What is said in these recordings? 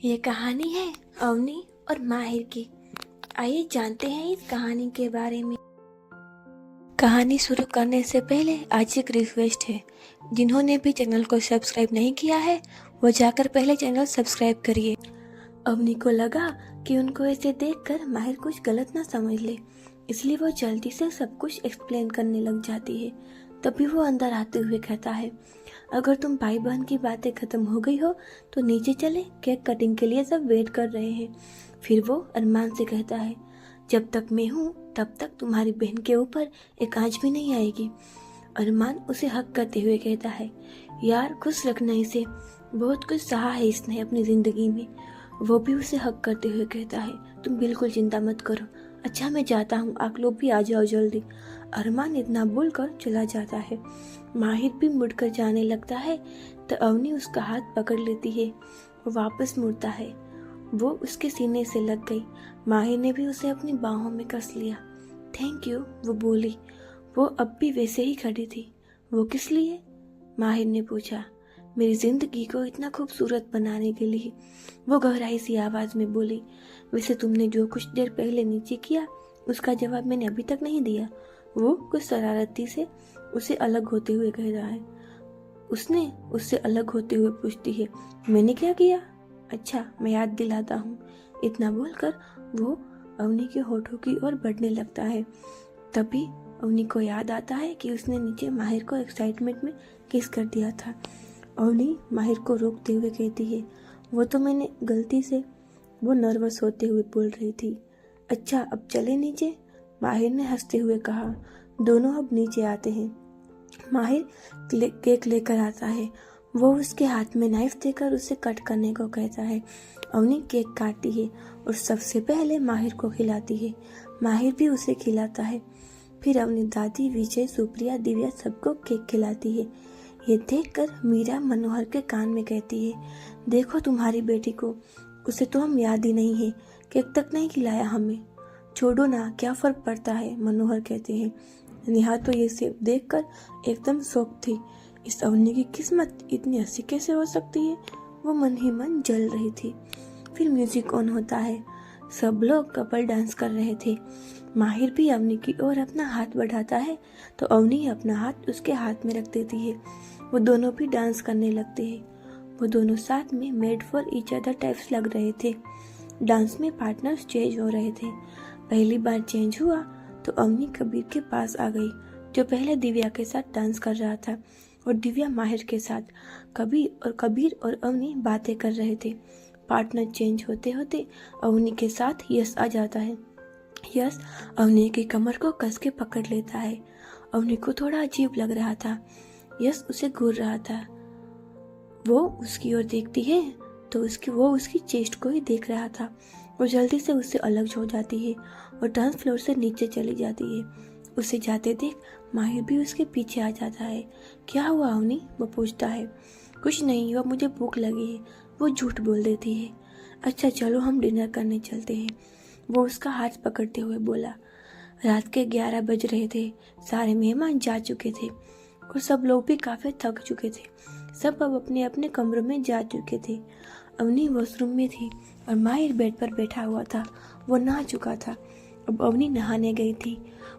ये कहानी है अवनी और माहिर की। आइए जानते हैं इस कहानी के बारे में। कहानी शुरू करने से पहले आज एक रिक्वेस्ट है, जिन्होंने भी चैनल को सब्सक्राइब नहीं किया है वो जाकर पहले चैनल सब्सक्राइब करिए। अवनी को लगा कि उनको ऐसे देखकर माहिर कुछ गलत ना समझ ले, इसलिए वो जल्दी से सब कुछ एक्सप्लेन करने लग जाती है। तभी वो अंदर आते हुए कहता है, अगर तुम भाई बहन की बातें खत्म हो गई हो तो नीचे चले, केक कटिंग के लिए सब वेट कर रहे हैं। फिर वो अरमान से कहता है, जब तक मैं हूँ तब तक तुम्हारी बहन के ऊपर एक आंच भी नहीं आएगी। अरमान उसे हक करते हुए कहता है, यार खुश रखना इसे, बहुत कुछ सहा है इसने अपनी जिंदगी में। वो भी उसे हक करते हुए कहता है, तुम बिल्कुल चिंता मत करो, अच्छा मैं जाता हूँ, आप लोग भी आ जाओ जल्दी। अरमान इतना बोलकर चला जाता है। माहिर भी मुड़कर जाने लगता है तो अवनी उसका हाथ पकड़ लेती है। वो वापस मुड़ता है, वो उसके सीने से लग गई। माहिर ने भी उसे अपनी बाहों में कस लिया। थैंक यू, वो बोली। वो अब भी वैसे ही खड़ी थी। वो किस लिए? माहिर ने पूछा। मेरी जिंदगी को इतना खूबसूरत बनाने के लिए, वो गहराई सी आवाज में बोली। वैसे तुमने जो कुछ देर पहले नीचे किया उसका जवाब मैंने अभी तक नहीं दिया। वो कुछ शरारती से उसे अलग होते हुए कह रहा है। उसने उससे अलग होते हुए पूछती है, मैंने क्या किया? अच्छा मैं याद दिलाता हूँ। इतना बोलकर वो अवनी के होठों की ओर बढ़ने लगता है। तभी अवनी को याद आता है कि उसने नीचे माहिर को एक्साइटमेंट में किस कर दिया था। अवनी माहिर को रोकते हुए कहती है, वो तो मैंने गलती से, वो नर्वस होते हुए बोल रही थी। अच्छा अब चले नीचे, माहिर ने हंसते हुए कहा। दोनों अब नीचे आते हैं। माहिर केक लेकर आता है। वो उसके हाथ में नाइफ देकर उसे कट करने को कहता है। अवनी केक काटती है और सबसे पहले माहिर को खिलाती है। माहिर भी उसे खिलाता है। फिर अवनी दादी, विजय, सुप्रिया, दिव्या सबको केक खिलाती है। ये देखकर मीरा मनोहर के कान में कहती है, देखो तुम्हारी बेटी को, उसे तो हम याद ही नहीं है, केक तक नहीं खिलाया हमें। छोड़ो ना, क्या फर्क पड़ता है, मनोहर कहते हैं। नेहा तो ये सब देखकर एकदम शॉक थी। इस अवनी की किस्मत इतनी अच्छी कैसे हो सकती है? वो मन ही मन जल रही थी। फिर म्यूजिक ऑन होता है। सब लोग कपल डांस कर रहे थे। माहिर भी अवनी की ओर अपना हाथ बढ़ाता है तो अवनी अपना हाथ उसके हाथ में रख देती है। वो दोनों भी डांस करने लगते हैं। वो दोनों साथ में made for each other types लग रहे थे। डांस में पार्टनर्स चेंज हो रहे थे। पहली बार चेंज हुआ तो अवनी कबीर के पास आ गई, जो पहले दिव्या के साथ डांस कर रहा था, और दिव्या माहिर के साथ। कबीर और अवनी बातें कर रहे थे। पार्टनर चेंज होते होते अवनी के साथ यश आ जाता है। यश अवनी की कमर को कस के पकड़ लेता है। अवनी को थोड़ा अजीब लग रहा था। यश उसे घूर रहा था। वो उसकी ओर देखती है तो वो उसकी चेस्ट को ही देख रहा था। वो जल्दी से उससे अलग हो जाती है और डांस फ्लोर से नीचे चली जाती है। उसे जाते देख माहिर भी उसके पीछे आ जाता है। क्या हुआ अवनी? वो पूछता है। कुछ नहीं हुआ, मुझे भूख लगी है, वो झूठ बोल देती है। अच्छा चलो हम डिनर करने चलते हैं, वो उसका हाथ पकड़ते हुए बोला। रात के 11 बज रहे थे। सारे मेहमान जा चुके थे और सब लोग भी काफी थक चुके थे। सब अब अपने अपने कमरों में जा चुके थे। अवनी वॉशरूम में थी और माहिर बेड पर बैठा हुआ था। वो नहा चुका था। अब अवनी नहाने गई थी।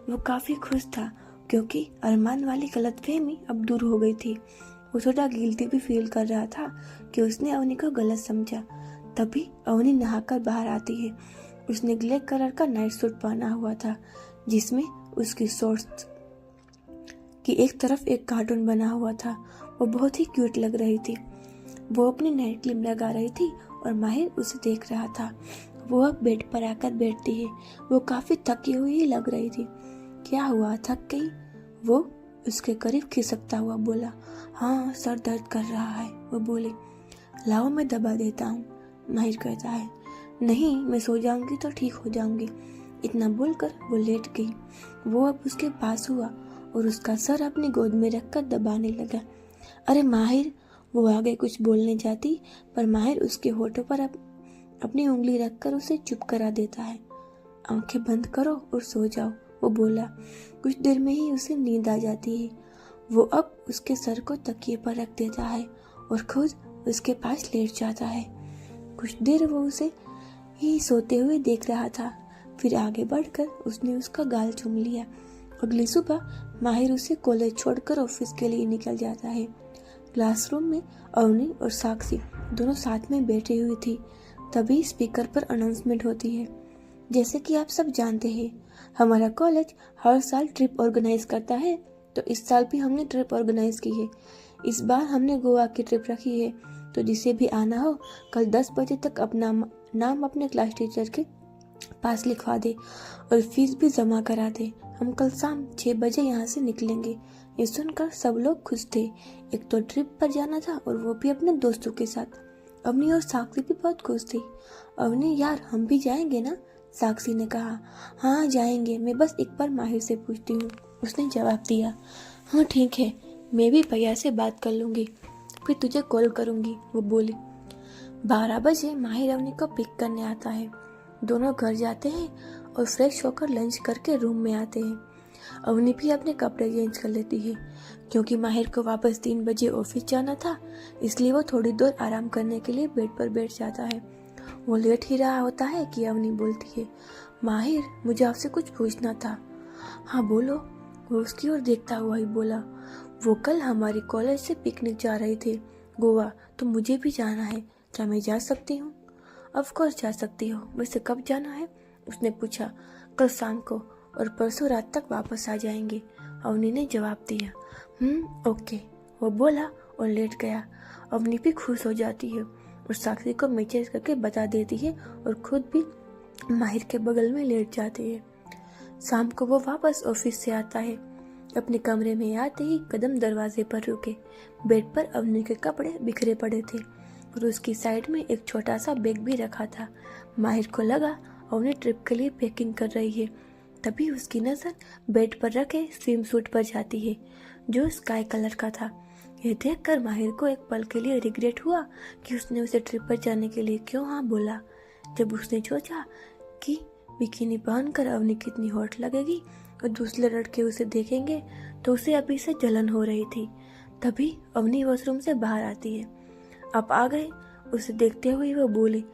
वो काफी खुश था क्योंकि अरमान वाली गलतफहमी अब दूर हो गई थी। वो थोड़ा गिल्टी भी फील कर रहा था कि उसने अवनी को गलत समझा। तभी अवनी नहाकर बाहर आती है। उसने ब्लैक कलर का नाइट सूट पहना हुआ था, जिसमें उसकी शॉर्ट्स की एक तरफ एक कार्टून बना हुआ था। वो बहुत ही क्यूट लग रही थी। वो अपनी नाइट क्रीम लगा रही थी और माहिर उसे देख रहा था। वो अब बेड पर आकर बैठती है। वो काफी थकी हुई लग रही थी। क्या हुआ, थक गई? वो उसके करीब खिसकता हुआ बोला। हाँ सर दर्द कर रहा है, वो बोली। लाओ मैं दबा देता हूँ, माहिर कहता है। नहीं मैं सो जाऊंगी तो ठीक हो जाऊंगी। इतना बोलकर वो लेट गई। वो अब उसके पास हुआ और उसका सर अपनी गोद में रखकर दबाने लगा। अरे माहिर, वो आगे कुछ बोलने जाती पर माहिर उसके होठों पर अपनी उंगली रखकर उसे चुप करा देता है। आंखें बंद करो और सो जाओ, वो बोला। कुछ देर में ही उसे नींद आ जाती है। वो अब उसके सर को तकिए पर रख देता है और खुद उसके पास लेट जाता है। कुछ देर वो उसे ही सोते हुए देख रहा था, फिर आगे बढ़कर उसने उसका गाल चूम लिया। अगली सुबह माहिर उसे कॉलेज छोड़कर ऑफिस के लिए निकल जाता है। क्लासरूम में अवनी और साक्षी दोनों साथ में बैठी हुई थी। तभी स्पीकर पर अनाउंसमेंट होती है, जैसे कि आप सब जानते हैं हमारा कॉलेज हर साल ट्रिप ऑर्गेनाइज करता है, तो इस साल भी हमने ट्रिप ऑर्गेनाइज की है। इस बार हमने गोवा की ट्रिप रखी है, तो जिसे भी आना हो कल 10 बजे तक अपना नाम अपने क्लास टीचर के पास लिखवा दे और फीस भी जमा करा दे। हम कल शाम 6 बजे यहाँ से निकलेंगे। ये सुनकर सब लोग खुश थे। एक तो ट्रिप पर जाना था और वो भी अपने दोस्तों के साथ। अवनी और साक्षी भी बहुत खुश थी। अवनी, यार हम भी जाएंगे ना? साक्षी ने कहा। हाँ जाएंगे, मैं बस एक बार माहिर से पूछती हूँ, उसने जवाब दिया। हाँ ठीक है, मैं भी भैया से बात कर लूँगी, फिर तुझे कॉल करूँगी, वो बोली। 12 बजे माहिर अवनी को पिक करने आता है। दोनों घर जाते हैं और फ्रेश होकर लंच करके रूम में आते हैं। अवनी भी अपने कपड़े चेंज कर लेती है, क्योंकि माहिर को वापस 3 बजे ऑफिस जाना था, इसलिए वो थोड़ी देर आराम करने के लिए बेड पर बैठ जाता है। वो लेट ही रहा होता है कि अवनी बोलती है, माहिर मुझे आपसे कुछ पूछना था। हाँ बोलो, वो उसकी ओर देखता हुआ ही बोला। वो कल हमारी कॉलेज से पिकनिक जा रहे थे गोवा, तो मुझे भी जाना है, क्या मैं जा सकती हूँ? ऑफ कोर्स जा सकती हो, वैसे कब जाना है? उसने पूछा। कल शाम को, और परसों रात तक वापस आ जाएंगे, अवनी ने जवाब दिया। ओके, वो बोला और लेट गया। अवनी भी खुश हो जाती है और साक्षी को मैसेज करके बता देती है और खुद भी माहिर के बगल में लेट जाती है। शाम को वो वापस ऑफिस से आता है। अपने कमरे में आते ही कदम दरवाजे पर रुके। बेड पर अवनी के कपड़े बिखरे पड़े थे और उसकी साइड में एक छोटा सा बैग भी रखा था। माहिर को लगा अवनी ट्रिप के लिए पैकिंग कर रही है। तभी उसकी नज़र बेड पर रखे स्विम सूट पर जाती है, जो स्काई कलर का था। यह देखकर माहिर को एक पल के लिए रिग्रेट हुआ कि उसने उसे ट्रिप पर जाने के लिए क्यों हाँ बोला। जब उसने सोचा कि बिकिनी पहनकर अवनी कितनी हॉट लगेगी और दूसरे लड़के उसे देखेंगे, तो उसे अभी से जलन हो रही थी। तभी अवनी वॉशरूम से बाहर आती है। आप आ गए? उसे देखते हुए वो बोली।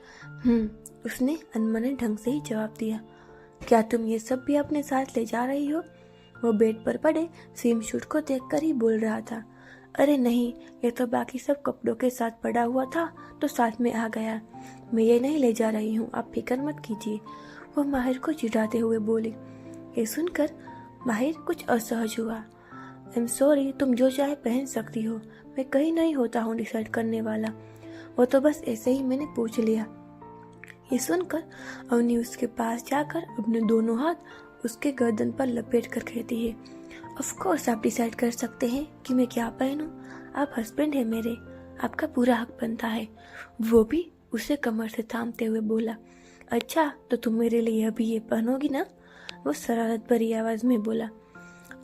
उसने अनमने ढंग से ही जवाब दिया। क्या तुम ये सब भी अपने साथ ले जा रही हो? वो बेड पर पड़े स्विम सूट को देखकर ही बोल रहा था। अरे नहीं, ये तो बाकी सब कपड़ों के साथ पड़ा हुआ था तो साथ में आ गया। मैं ये नहीं ले जा रही हूँ, आप फिक्र मत कीजिए, वो माहिर को चिढ़ाते हुए बोली। ये सुनकर माहिर कुछ असहज हुआ। आई एम सॉरी, तुम जो चाहे पहन सकती हो, मैं कहीं नहीं होता हूँ डिसाइड करने वाला, वो तो बस ऐसे ही मैंने पूछ लिया। ये सुनकर अवनी उसके पास जाकर अपने दोनों हाथ उसके गर्दन पर लपेट कर कहती है, ऑफ कोर्स आप डिसाइड कर सकते हैं कि मैं क्या पहनूं, आप हस्बैंड है मेरे, आपका पूरा हक बनता है। वो भी उसे कमर से थामते हुए बोला। अच्छा, तो तुम मेरे लिए अभी ये पहनोगी ना? वो शरारत भरी आवाज में बोला।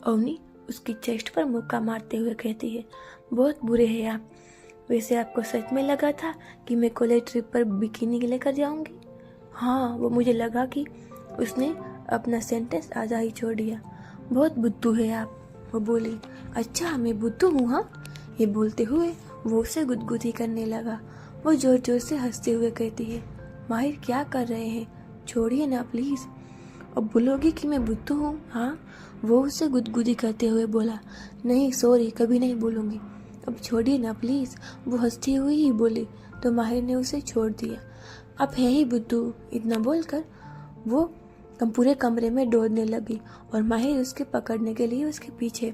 अवनी उसकी चेस्ट पर मुक्का मारते हुए कहती है, बहुत बुरे हैं आप। वैसे आपको सच में लगा था कि मैं कॉलेज ट्रिप पर बिकिनी लेकर जाऊंगी? हाँ, वो मुझे लगा कि उसने अपना सेंटेंस आधा ही छोड़ दिया। बहुत बुद्धू है आप, वो बोली। अच्छा, मैं बुद्धू हूँ? हाँ, ये बोलते हुए वो उसे गुदगुदी करने लगा। वो जोर जोर से हंसते हुए कहती है, माहिर क्या कर रहे हैं, छोड़िए ना प्लीज। अब बोलोगी कि मैं बुद्धू हूँ? हाँ, वो उसे गुदगुदी करते हुए बोला। नहीं सॉरी, कभी नहीं बोलूँगी, अब छोड़िए ना प्लीज, वो हंसती हुई ही बोली। तो माहिर ने उसे छोड़ दिया। अब है ही बुद्धू, इतना बोलकर वो पूरे कमरे में दौड़ने लगी और माहिर उसके पकड़ने के लिए उसके पीछे।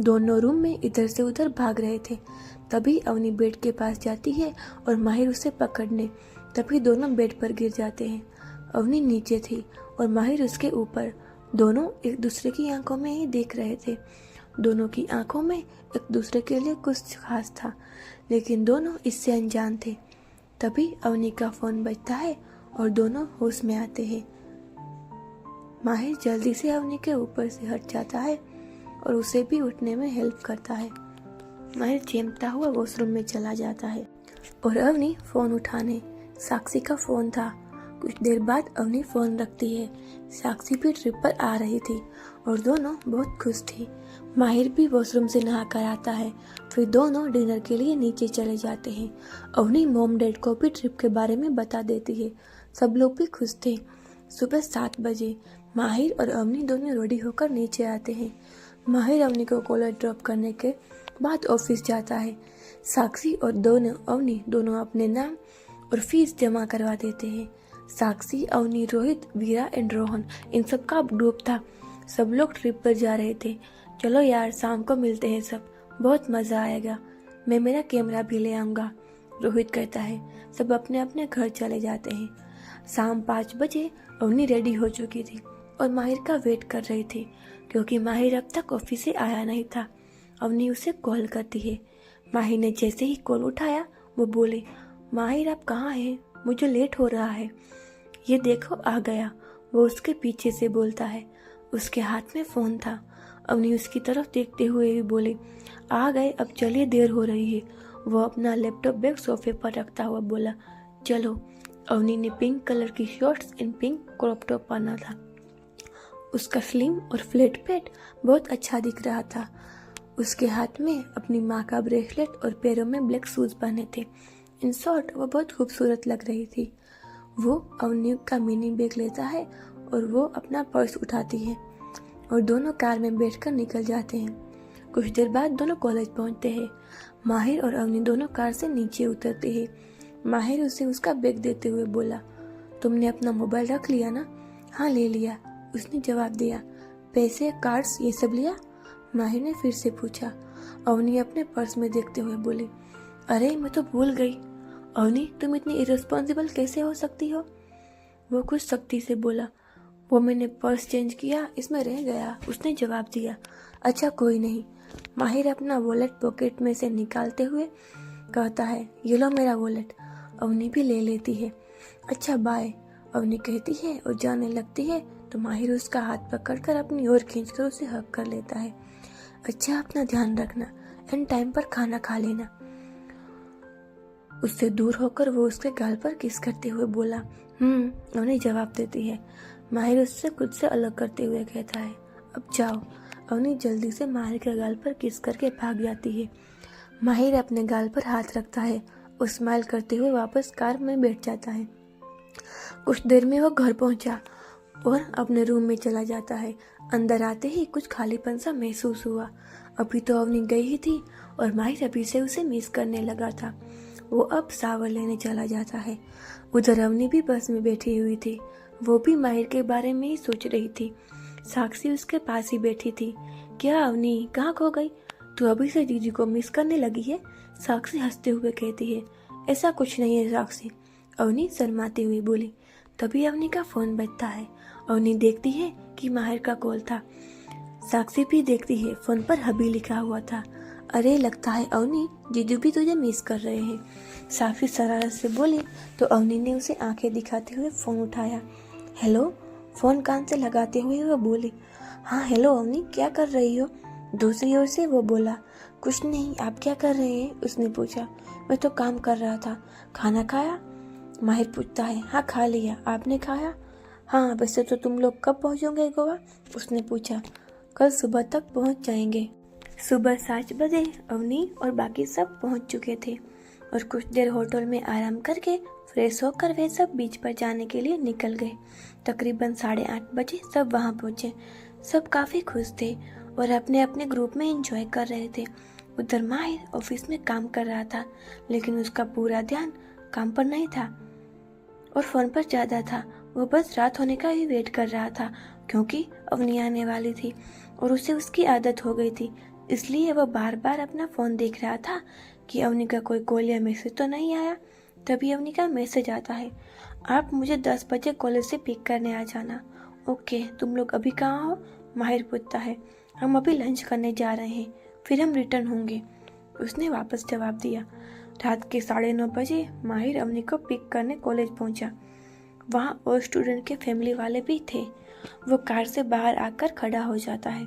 दोनों रूम में इधर से उधर भाग रहे थे। तभी अवनी बेड के पास जाती है और माहिर उसे पकड़ने, तभी दोनों बेड पर गिर जाते हैं। अवनी नीचे थी और माहिर उसके ऊपर। दोनों एक दूसरे की आंखों में ही देख रहे थे। दोनों की आंखों में एक दूसरे के लिए कुछ खास था, लेकिन दोनों इससे अनजान थे। तभी अवनी का फोन बजता है और दोनों होश में आते हैं। माहिर जल्दी से अवनी के ऊपर से हट जाता है और उसे भी उठने में हेल्प करता है। माहिर चेंपता हुआ वॉशरूम में चला जाता है और अवनी फोन उठाने, साक्षी का फोन था। कुछ देर बाद अवनी फोन रखती है। साक्षी भी ट्रिप पर आ रही थी और दोनों बहुत खुश थी। माहिर भी वॉशरूम से नहा कर आता है। फिर दोनों डिनर के लिए नीचे चले जाते हैं। अवनी मॉम डैड को भी ट्रिप के बारे में बता देती है। सब लोग भी खुश थे। सुबह 7 बजे माहिर और अवनी दोनों रेडी होकर नीचे आते हैं। माहिर अवनी को कॉलेज ड्रॉप करने के बाद ऑफिस जाता है। साक्षी और अवनी दोनों अपने नाम और फीस जमा करवा देते हैं। साक्षी, अवनी, रोहित, वीरा एंड रोहन इन सब का ग्रुप था। सब लोग ट्रिप पर जा रहे थे। चलो यार, शाम को मिलते हैं सब, बहुत मज़ा आएगा। मैं मेरा कैमरा भी ले आऊँगा, रोहित कहता है। सब अपने अपने घर चले जाते हैं। शाम 5 बजे अवनी रेडी हो चुकी थी और माहिर का वेट कर रही थी, क्योंकि माहिर अब तक ऑफिस से आया नहीं था। अवनी उसे कॉल करती है। माहिर ने जैसे ही कॉल उठाया वो बोले, माहिर आप कहाँ हैं? मुझे लेट हो रहा है। ये देखो आ गया, वो उसके पीछे से बोलता है। उसके हाथ में फ़ोन था। अवनी उसकी तरफ देखते हुए भी बोली, आ गए, अब चलिए, देर हो रही है। वो अपना लैपटॉप बैग सोफे पर रखता हुआ बोला, चलो। अवनी ने पिंक कलर की shorts and pink crop top पहना था। उसका स्लिम और फ्लैट पेट बहुत अच्छा दिख रहा था। उसके हाथ में अपनी माँ का ब्रेसलेट और पैरों में ब्लैक शूज पहने थे। इन शॉर्ट वो बहुत खूबसूरत लग रही थी। वो अवनी का मिनी बैग लेता है और वो अपना पर्स उठाती है और दोनों कार में बैठकर निकल जाते हैं। कुछ देर बाद दोनों कॉलेज पहुंचते हैं। माहिर और अवनी दोनों कार से नीचे उतरते हैं। माहिर उसे उसका बैग देते हुए बोला, तुमने अपना मोबाइल रख लिया ना? हाँ ले लिया, उसने जवाब दिया। पैसे, कार्ड्स, ये सब लिया? माहिर ने फिर से पूछा। अवनी अपने पर्स में देखते हुए बोली, अरे मैं तो भूल गई। अवनी, तुम इतनी इरेस्पॉन्सिबल कैसे हो सकती हो? वो कुछ सख्ती से बोला, वो मैंने पर्स चेंज किया, इसमें रह गया, उसने जवाब दिया। अच्छा कोई नहीं। माहिर अपना वॉलेट पॉकेट में से निकालते हुए कहता है, ये लो मेरा वॉलेट। अवनी भी ले लेती है। अच्छा बाय, अवनी कहती है और जाने लगती है तो माहिर उसका हाथ पकड़कर अपनी ओर खींचकर उसे हक कर लेता है। अच्छा अपना ध्यान रखना एंड टाइम पर खाना खा लेना। उससे दूर होकर वो उसके गाल पर किस करते हुए बोला, अवनी जवाब देती है। माहिर उससे खुद से अलग करते हुए कहता है, अब जाओ। अवनी जल्दी से माहिर के गाल पर किस करके भाग जाती है। माहिर अपने गाल पर हाथ रखता है और स्माइल करते हुए वापस कार में बैठ जाता है। कुछ देर में वो घर पहुंचा और अपने रूम में चला जाता है। अंदर आते ही कुछ खालीपन सा महसूस हुआ। अभी तो अवनी गई ही थी और माहिर अभी से उसे मिस करने लगा था। वो अब शावर लेने चला जाता है। उधर अवनी भी बस में बैठी हुई थी। वो भी माहिर के बारे में ही सोच रही थी। साक्षी उसके पास ही बैठी थी। क्या अवनी, कहाँ खो गई? तू अभी से दीदी को मिस करने लगी है? साक्षी हंसते हुए कहती है। ऐसा कुछ नहीं है साक्षी, अवनी शर्माती हुई बोली। तभी अवनी का फोन बजता है। अवनी देखती है कि माहिर का कॉल था। साक्षी भी देखती है, फोन पर हबी लिखा हुआ था। अरे लगता है अवनी, जीजू भी तुझे मिस कर रहे हैं, साक्षी शरारत से बोली तो अवनी ने उसे आंखें दिखाते हुए फोन उठाया। हेलो, फोन कान से लगाते हुए वो बोली। हाँ हेलो अवनी, क्या कर रही हो? दूसरी ओर से वो बोला। कुछ नहीं, आप क्या कर रहे हैं? उसने पूछा। मैं तो काम कर रहा था। खाना खाया? माहिर पूछता है। हाँ खा लिया, आपने खाया? हाँ, वैसे तो तुम लोग कब पहुंचोगे गोवा? उसने पूछा। कल सुबह तक पहुंच जाएंगे। सुबह 7 बजे अवनी और बाकी सब पहुंच चुके थे और कुछ देर होटल में आराम करके फ्रेश होकर वे सब बीच पर जाने के लिए निकल गए। तकरीबन 8:30 बजे सब वहां पहुंचे। सब काफ़ी खुश थे और अपने अपने ग्रुप में एंजॉय कर रहे थे। उधर माहिर ऑफिस में काम कर रहा था, लेकिन उसका पूरा ध्यान काम पर नहीं था और फ़ोन पर ज़्यादा था। वो बस रात होने का ही वेट कर रहा था, क्योंकि अवनी आने वाली थी और उसे उसकी आदत हो गई थी। इसलिए वह बार बार अपना फ़ोन देख रहा था कि अवनी का कोई कॉल या मैसेज तो नहीं आया। तभी अवनी का मैसेज आता है, आप मुझे 10 बजे कॉलेज से पिक करने आ जाना। ओके, तुम लोग अभी कहाँ हो? माहिर पूछता है। हम अभी लंच करने जा रहे हैं, फिर हम रिटर्न होंगे, उसने वापस जवाब दिया। रात के 9:30 बजे माहिर अवनी को पिक करने कॉलेज पहुंचा। वहाँ और स्टूडेंट के फैमिली वाले भी थे। वो कार से बाहर आकर खड़ा हो जाता है।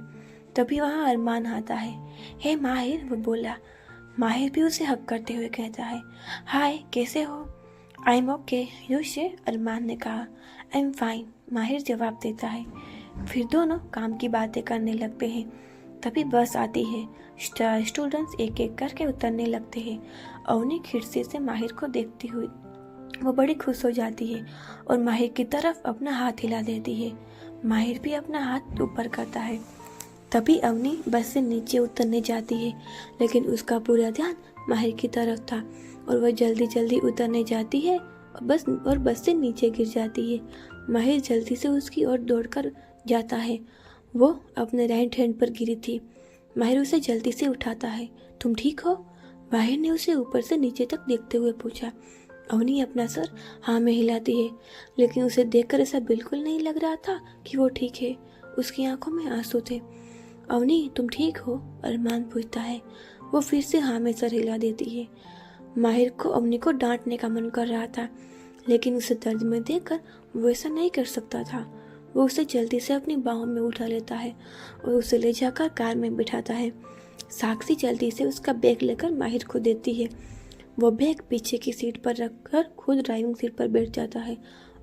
तभी वहाँ अरमान आता है। हे माहिर, वो बोला। माहिर भी उसे हक करते हुए कहता है, हाय कैसे हो? आई एम ओके, यू से? अरमान ने कहा। आई एम फाइन, माहिर जवाब देता है। फिर दोनों काम की बातें करने लगते हैं। तभी बस आती है। स्टूडेंट्स एक एक करके उतरने लगते हैं। अवनी खिड़की से माहिर को देखती हुई वो बड़ी खुश हो जाती है और माहिर की तरफ अपना हाथ हिला देती है। माहिर भी अपना हाथ ऊपर करता है। तभी अवनी बस से नीचे उतरने जाती है, लेकिन उसका पूरा ध्यान माहिर की तरफ था और वह जल्दी जल्दी उतरने जाती है और बस से नीचे गिर जाती है। माहिर जल्दी से उसकी ओर दौड़कर जाता है। वो अपने राइट हैंड पर गिरी थी। माहिर उसे जल्दी से उठाता है। तुम ठीक हो? माहिर ने उसे ऊपर से नीचे तक देखते हुए पूछा। अवनी अपना सर हाँ में हिलाती है, लेकिन उसे देखकर ऐसा बिल्कुल नहीं लग रहा था कि वो ठीक है। उसकी आंखों में आंसू थे। अवनी तुम ठीक हो? अरमान पूछता है। वो फिर से हाँ में सर हिला देती है। माहिर को अवनी को डांटने का मन कर रहा था, लेकिन उसे दर्द में देखकर वो ऐसा नहीं कर सकता था। वो उसे जल्दी से अपनी बाहों में उठा लेता है और उसे ले जाकर कार में बिठाता है। साक्षी जल्दी से उसका बैग लेकर माहिर को देती है। वो बैग पीछे की सीट पर रखकर खुद ड्राइविंग सीट पर बैठ जाता है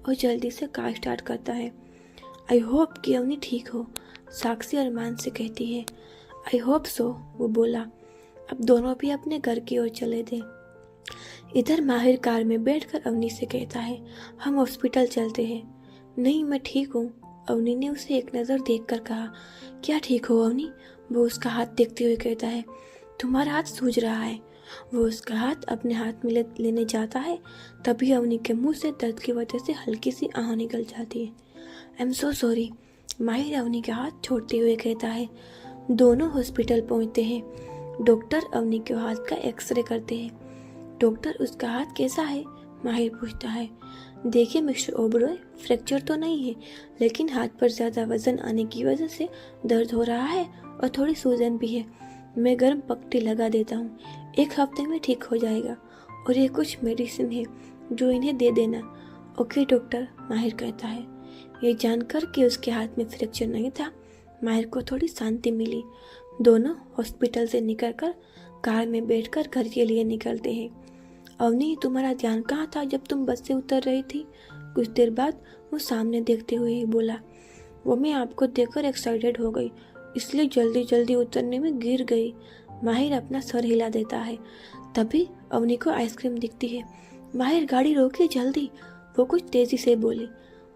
और जल्दी से कार स्टार्ट करता है। आई होप कि अवनी ठीक हो, साक्षी अरमान से कहती है। आई होप सो, वो बोला। अब दोनों भी अपने घर की ओर चले थे। इधर माहिर कार में बैठकर अवनी से कहता है, हम हॉस्पिटल चलते हैं। नहीं, मैं ठीक हूँ, अवनी ने उसे एक नज़र देखकर कहा। क्या ठीक हो अवनी? वो उसका हाथ देखते हुए कहता है। तुम्हारा हाथ सूज रहा है। वो उसका हाथ अपने हाथ में लेने जाता है। तभी अवनी के मुंह से दर्द की वजह से हल्की सी आह निकल जाती है। आई एम सो सॉरी, माहिर अवनी का हाथ छोड़ते हुए कहता है। दोनों हॉस्पिटल पहुंचते हैं। डॉक्टर अवनी के हाथ का एक्सरे करते हैं। डॉक्टर उसका हाथ कैसा है? माहिर पूछता है। देखिए मिस्टर ओबरॉय, फ्रैक्चर तो नहीं है, लेकिन हाथ पर ज़्यादा वजन आने की वजह से दर्द हो रहा है और थोड़ी सूजन भी है। मैं गर्म पट्टी लगा देता हूँ, 1 हफ्ते में ठीक हो जाएगा। और ये कुछ मेडिसिन है जो इन्हें दे देना। ओके डॉक्टर, माहिर कहता है। ये जानकर कि उसके हाथ में फ्रैक्चर नहीं था, माहिर को थोड़ी शांति मिली। दोनों हॉस्पिटल से निकलकर कार में बैठकर घर के लिए निकलते हैं। अवनी, तुम्हारा ध्यान कहाँ था जब तुम बस से उतर रही थी? कुछ देर बाद वो सामने देखते हुए ही बोला। वो मैं आपको देखकर एक्साइटेड हो गई, इसलिए जल्दी जल्दी उतरने में गिर गई। माहिर अपना सर हिला देता है। तभी अवनी को आइसक्रीम दिखती है। माहिर, गाड़ी रोकिए जल्दी, वो कुछ तेजी से बोली।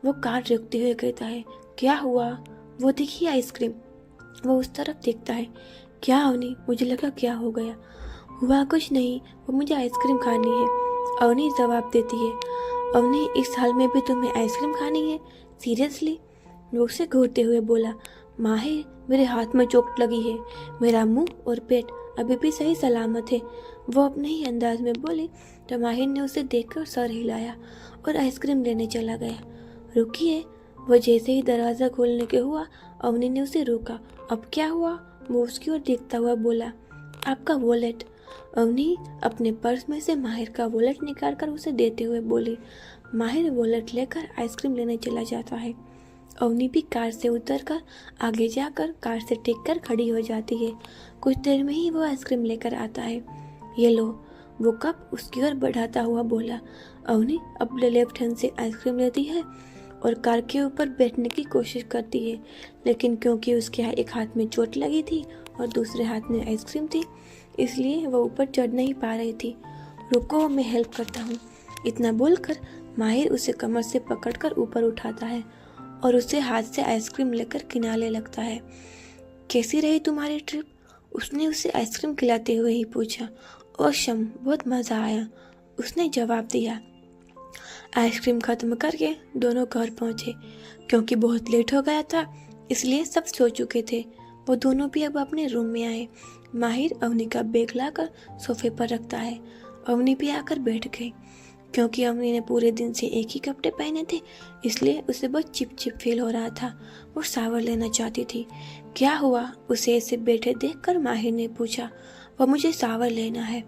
वो कार रोकते हुए कहता है। क्या हुआ? वो देखिए आइसक्रीम। वो उस तरफ देखता है। क्या अवनी? मुझे लगा क्या हो गया। हुआ कुछ नहीं, वो मुझे आइसक्रीम खानी है, अवनी जवाब देती है। अवनी, इस साल में भी तुम्हें आइसक्रीम खानी है? सीरियसली? वो उसे घूरते हुए बोला। माहिर, मेरे हाथ में चोट लगी है, मेरा मुंह और पेट अभी भी सही सलामत है, वो अपने ही अंदाज में बोली। तो माहिर ने उसे देखकर सर हिलाया और आइसक्रीम लेने चला गया। रुकिए, वो जैसे ही दरवाज़ा खोलने के हुआ, अवनी ने उसे रोका। अब क्या हुआ? वो उसकी ओर देखता हुआ बोला। आपका वॉलेट। अवनी अपने पर्स में से माहिर का वॉलेट निकालकर उसे देते हुए बोली। माहिर वॉलेट लेकर आइसक्रीम लेने चला जाता है। अवनी भी कार से उतरकर आगे जाकर कार से टिककर खड़ी हो जाती है। कुछ देर में ही वो आइसक्रीम लेकर आता है। ये लो, वो कप उसकी ओर बढ़ाता हुआ बोला। अवनी अपने लेफ्ट हैंड से आइसक्रीम लेती है और कार के ऊपर बैठने की कोशिश करती है, लेकिन क्योंकि उसके एक हाथ में चोट लगी थी और दूसरे हाथ में आइसक्रीम थी, इसलिए वह ऊपर चढ़ नहीं पा रही थी। रुको, मैं हेल्प करता हूँ। इतना बोलकर माहिर उसे कमर से पकड़कर ऊपर उठाता है और उसे हाथ से आइसक्रीम लेकर किनारे लगता है। कैसी रही तुम्हारी ट्रिप? उसने उसे आइसक्रीम खिलाते हुए ही पूछा। ओशम, बहुत मज़ा आया, उसने जवाब दिया। आइसक्रीम खत्म करके दोनों घर पहुंचे। क्योंकि बहुत लेट हो गया था, इसलिए सब सो चुके थे। वो दोनों भी अब अपने रूम में आए। माहिर अवनी का बैग लाकर सोफे पर रखता है। अवनी भी आकर बैठ गई। क्योंकि अवनी ने पूरे दिन से एक ही कपड़े पहने थे, इसलिए उसे बहुत चिप फील हो रहा था। वो शावर लेना चाहती थी। क्या हुआ? उसे ऐसे बैठे देखकर माहिर ने पूछा। वह मुझे शावर लेना है,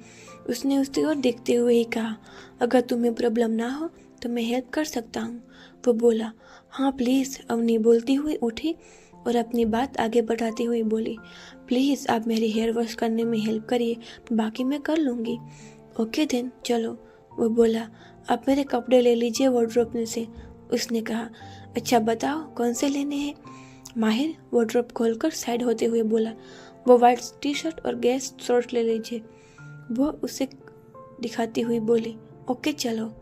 उसने उसकी ओर देखते हुए ही कहा। अगर तुम्हें प्रॉब्लम ना हो तो मैं हेल्प कर सकता हूँ, वो बोला। हाँ प्लीज़, अवनी बोलती हुई उठी और अपनी बात आगे बढ़ाती हुई बोली। प्लीज़ आप मेरी हेयर वॉश करने में हेल्प करिए, बाकी मैं कर लूँगी। ओके देन, चलो, वो बोला। आप मेरे कपड़े ले लीजिए वार्डरोब में से, उसने कहा। अच्छा बताओ कौन से लेने हैं? माहिर वार्डरोब खोलकर साइड होते हुए बोला। वो वाइट टी शर्ट और गैस शॉर्ट ले लीजिए, वो उसे दिखाती हुई बोली। ओके चलो।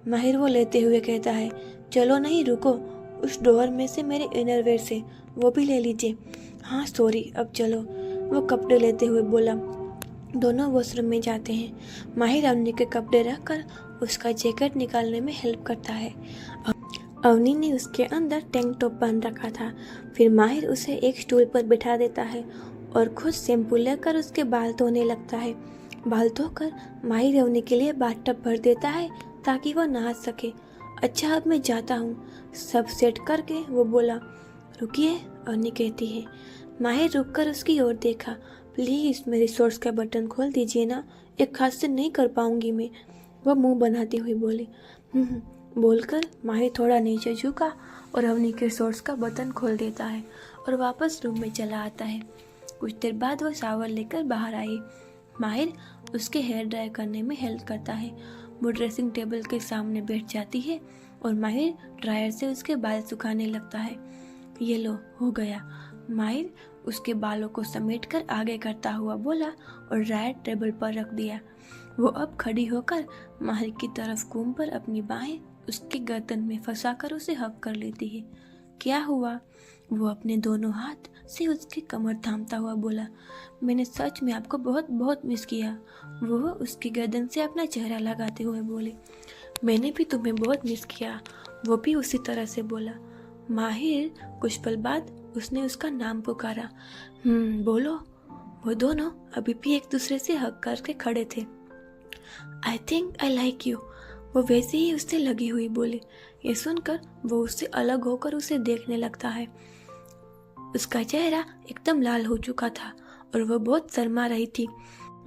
माहिर वो लेते हुए कहता है। चलो नहीं, रुको, उस ड्रॉअर में से मेरे इनरवेयर से वो भी ले लीजिए। हाँ सॉरी, अब चलो, वो कपड़े लेते हुए बोला। दोनों वॉशरूम में जाते हैं। माहिर अवनी के कपड़े रखकर उसका जैकेट निकालने में हेल्प करता है। अवनी ने उसके अंदर टैंक टॉप पहन रखा था। फिर माहिर उसे एक स्टूल पर बिठा देता है और खुद शैम्पू लेकर उसके बाल धोने लगता है। बाल धोकर माहिर अवनी के लिए बाथटब भर देता है ताकि वो नहा सके। अच्छा अब मैं जाता हूँ, सब सेट करके वो बोला। रुकिए, अवनी कहती है। माहिर रुककर उसकी ओर देखा। प्लीज़ मेरे शॉर्ट्स का बटन खोल दीजिए ना, एक हाथ से नहीं कर पाऊंगी मैं, वह मुंह बनाती हुई बोली। बोलकर माहिर थोड़ा नीचे झुका और अवनी के शॉर्ट्स का बटन खोल देता है और वापस रूम में चला आता है। कुछ देर बाद वो शावर लेकर बाहर आई। माहिर उसके हेयर ड्राई करने में हेल्प करता है। वो ड्रेसिंग टेबल के सामने बैठ जाती है और माहिर ड्रायर से उसके बाल सुखाने लगता है। ये लो, हो गया, माहिर उसके बालों को समेटकर आगे करता हुआ बोला और ड्रायर टेबल पर रख दिया। वो अब खड़ी होकर माहिर की तरफ घूम कर अपनी बाहें उसके गर्दन में फंसाकर उसे हक कर लेती है। क्या हुआ? वो अपने दोनों हाथ से उसकी कमर थामता हुआ बोला। मैंने सच में आपको बहुत बहुत मिस किया। वो उसकी गर्दन से अपना चेहरा लगाते हुए बोली। मैंने भी तुम्हें बहुत मिस किया, वो भी उसी तरह से बोला। माहिर कुछ पल बाद उसने उसका नाम पुकारा। बोलो। वो दोनों अभी भी एक दूसरे से हक करके खड़े थे। I think I like you, वो वैसे ही उससे लगी हुई बोली। ये सुनकर वो उससे अलग होकर उसे देखने लगता है। उसका चेहरा एकदम लाल हो चुका था और वो बहुत शर्मा रही थी।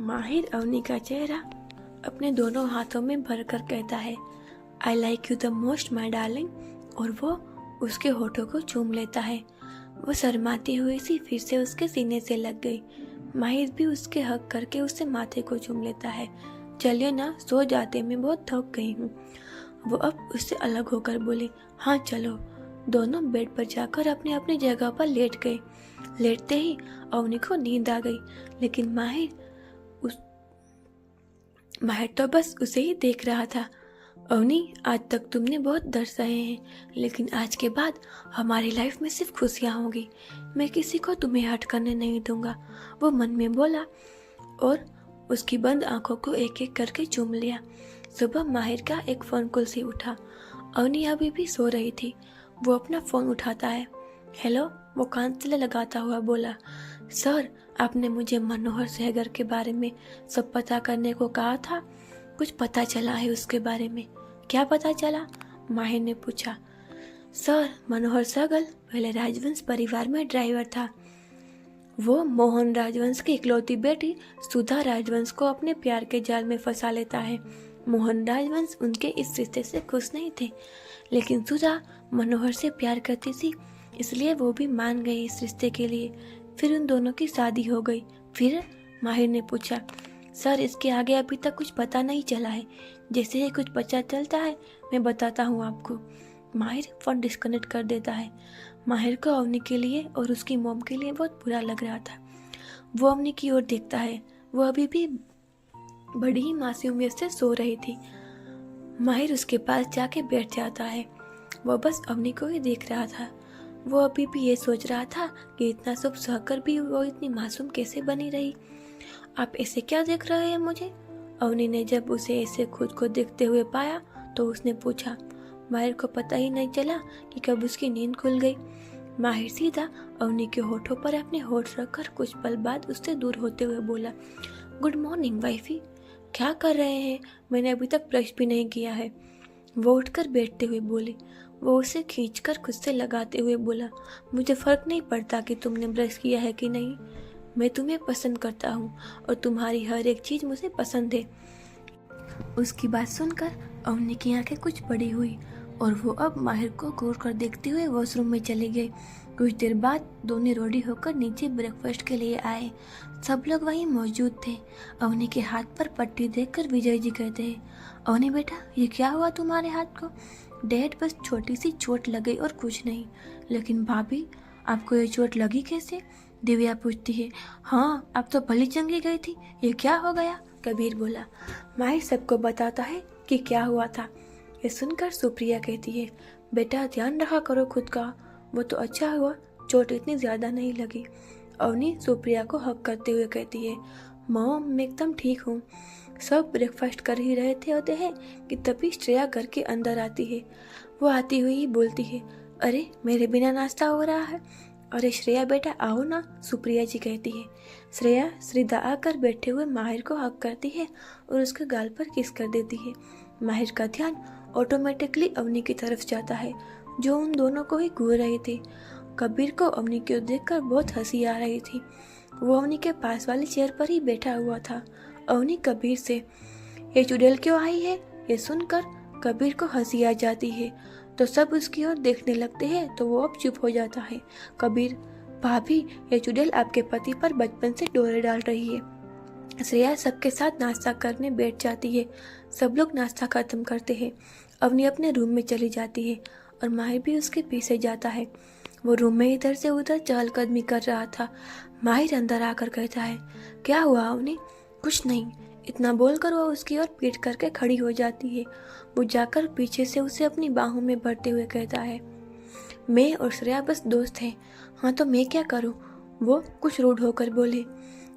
माहिर अवनी का चेहरा अपने दोनों हाथों में भरकर कहता है, I like you the most my darling, और वो उसके होठों को चूम लेता है। वो शर्माती हुई सी फिर से उसके सीने से लग गई। माहिर भी उसके हक करके उससे माथे को चूम लेता है। चलिए ना, सो जाते, मैं बहुत थक गई हूँ। वो अब उससे अलग होकर बोली। हाँ चलो। दोनों बेड पर जाकर अपनी अपनी जगह पर लेट गए। लेटते ही अवनी को नींद आ गई, लेकिन माहिर तो बस उसे ही देख रहा था। अवनी, आज तक तुमने बहुत दर्द सहे हैं, लेकिन आज के बाद हमारी लाइफ में सिर्फ खुशियाँ होंगी। मैं किसी को तुम्हें हर्ट करने नहीं दूंगा, वो मन में बोला और उसकी बंद आंखों को एक एक करके चूम लिया। सुबह माहिर का एक फ़ोन कॉल से उठा। अवनी अभी भी सो रही थी। वो अपना फ़ोन उठाता है। हेलो, वो कान से लगाता हुआ बोला। सर, आपने मुझे मनोहर सहगर के बारे में सब पता करने को कहा था। कुछ पता चला है उसके बारे में। क्या पता चला? माहिर ने पूछा। सर, मनोहर सहगल पहले राजवंश परिवार में ड्राइवर था। वो मोहन राजवंश की इकलौती बेटी सुधा राजवंश को अपने प्यार के जाल में फंसा लेता है। मोहन राजवंश उनके इस रिश्ते से खुश नहीं थे, लेकिन सुधा मनोहर से प्यार करती थी, इसलिए वो भी मान गई इस रिश्ते के लिए। फिर उन दोनों की शादी हो गई। फिर? माहिर ने पूछा। सर, इसके आगे अभी तक कुछ पता नहीं चला है। जैसे ही कुछ पता चलता है मैं बताता हूँ आपको। माहिर फ़ोन डिस्कनेक्ट कर देता है। माहिर को अवनी के लिए और उसकी मॉम के लिए बहुत बुरा लग रहा था। वो अवनी की ओर देखता है। वो अभी भी बड़ी ही मासूमियत से सो रही थी। माहिर उसके पास जाके बैठ जाता है। वो बस अवनी को ही देख रहा था। वो अभी भी ये सोच रहा था कि इतना सब सहकर भी वो इतनी मासूम कैसे बनी रही। आप ऐसे क्या देख रहे हैं मुझे? अवनी ने जब उसे ऐसे खुद को देखते हुए पाया तो उसने पूछा। माहिर को पता ही नहीं चला कि कब उसकी नींद खुल गई। माहिर सीधा अवनी के होठों पर अपने होठ रखकर कुछ पल बाद उससे दूर होते हुए बोला। गुड मॉर्निंग वाइफी, क्या कर रहे हैं? मैंने अभी तक ब्रश भी नहीं किया है। वो उठकर बैठते हुए बोली। वो उसे खींचकर खुद से लगाते हुए बोला। मुझे फ़र्क नहीं पड़ता कि तुमने ब्रश किया है कि नहीं। मैं तुम्हें पसंद करता हूँ और तुम्हारी हर एक चीज़ मुझे पसंद है। उसकी बात सुनकर अवनी की आंखें कुछ बड़ी हुई और वो अब माहिर को घूर कर देखते हुए वॉशरूम में चली गई। कुछ देर बाद दोनों रेडी होकर नीचे ब्रेकफास्ट के लिए आए। सब लोग वहीं मौजूद थे। अवनी के हाथ पर पट्टी देखकर विजय जी कहते हैं, अवनी बेटा, ये क्या हुआ तुम्हारे हाथ को? डैड, बस छोटी सी चोट लगी और कुछ नहीं। लेकिन भाभी, आपको ये चोट लगी कैसे? दिव्या पूछती है। हाँ, अब तो भली चंगी गई थी, ये क्या हो गया? कबीर बोला। माहिर सबको बताता है कि क्या हुआ था। ये सुनकर सुप्रिया कहती है, बेटा ध्यान रखा करो खुद का, वो तो अच्छा हुआ चोट इतनी ज्यादा नहीं लगी। अवनी सुप्रिया को हक करते हुए कहती है, मॉम मैं एकदम ठीक हूँ। सब ब्रेकफास्ट कर ही रहे थे होते हैं कि तभी श्रेया घर के अंदर आती है। वो आती हुई ही बोलती है, अरे मेरे बिना नाश्ता हो रहा है। अरे श्रेया बेटा आओ ना, सुप्रिया जी कहती है। श्रेया सीधा आकर बैठे हुए माहिर को हक करती है और उसके गाल पर किस कर देती है। माहिर का ध्यान ऑटोमेटिकली अवनी की तरफ जाता है जो उन दोनों को ही घूर रही थी। कबीर को अवनी को देखकर बहुत हंसी आ रही थी। वो अवनी के पास वाली चेयर पर ही बैठा हुआ था। अवनी कबीर से, ये चुड़ैल क्यों आई है? ये सुनकर कबीर को हंसी आ जाती है तो सब उसकी ओर देखने लगते हैं तो वो अब चुप हो जाता है। कबीर, भाभी ये चुड़ैल आपके पति पर बचपन से डोरे डाल रही है। श्रेया सबके साथ नाश्ता करने बैठ जाती है। सब लोग नाश्ता खत्म करते हैं। अवनी अपने रूम में चली जाती है और माहिर भी उसके पीछे जाता है। वो रूम में इधर से उधर चहलकदमी कर रहा था। माहिर अंदर आकर कहता है, क्या हुआ अवनी? कुछ नहीं, इतना बोलकर वो उसकी ओर पीट करके खड़ी हो जाती है। वो जाकर पीछे से उसे अपनी बाहों में भरते हुए कहता है, मैं और श्रेया बस दोस्त हैं। हाँ तो मैं क्या करूँ? वो कुछ रूड होकर बोले,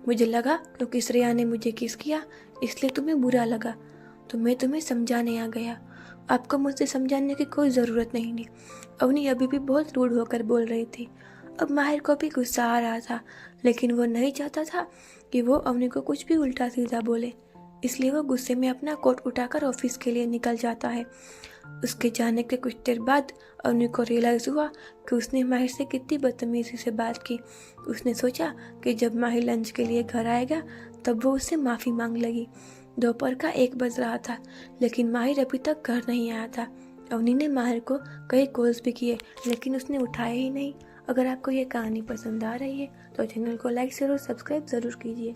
मुझे लगा क्योंकि श्रेया ने मुझे किस किया इसलिए तुम्हें बुरा लगा, तो मैं तुम्हें समझाने आ गया। आपको मुझसे समझाने की कोई ज़रूरत नहीं। अवनी अभी भी बहुत रूड होकर बोल रही थी। अब माहिर को भी गुस्सा आ रहा था, लेकिन वो नहीं चाहता था कि वो अवनी को कुछ भी उल्टा सीधा बोले, इसलिए वो गुस्से में अपना कोट उठाकर ऑफिस के लिए निकल जाता है। उसके जाने के कुछ देर बाद अवनी को रियलाइज़ हुआ कि उसने माहिर से कितनी बदतमीजी से बात की। उसने सोचा कि जब माहिर लंच के लिए घर आएगा तब वो उससे माफ़ी मांग लेगी। दोपहर का 1 बज रहा था, लेकिन माहिर अभी तक घर नहीं आया था। अवनी ने माहिर को कई कॉल्स भी किए, लेकिन उसने उठाया ही नहीं। अगर आपको ये कहानी पसंद आ रही है तो चैनल को लाइक शेयर और सब्सक्राइब ज़रूर कीजिए।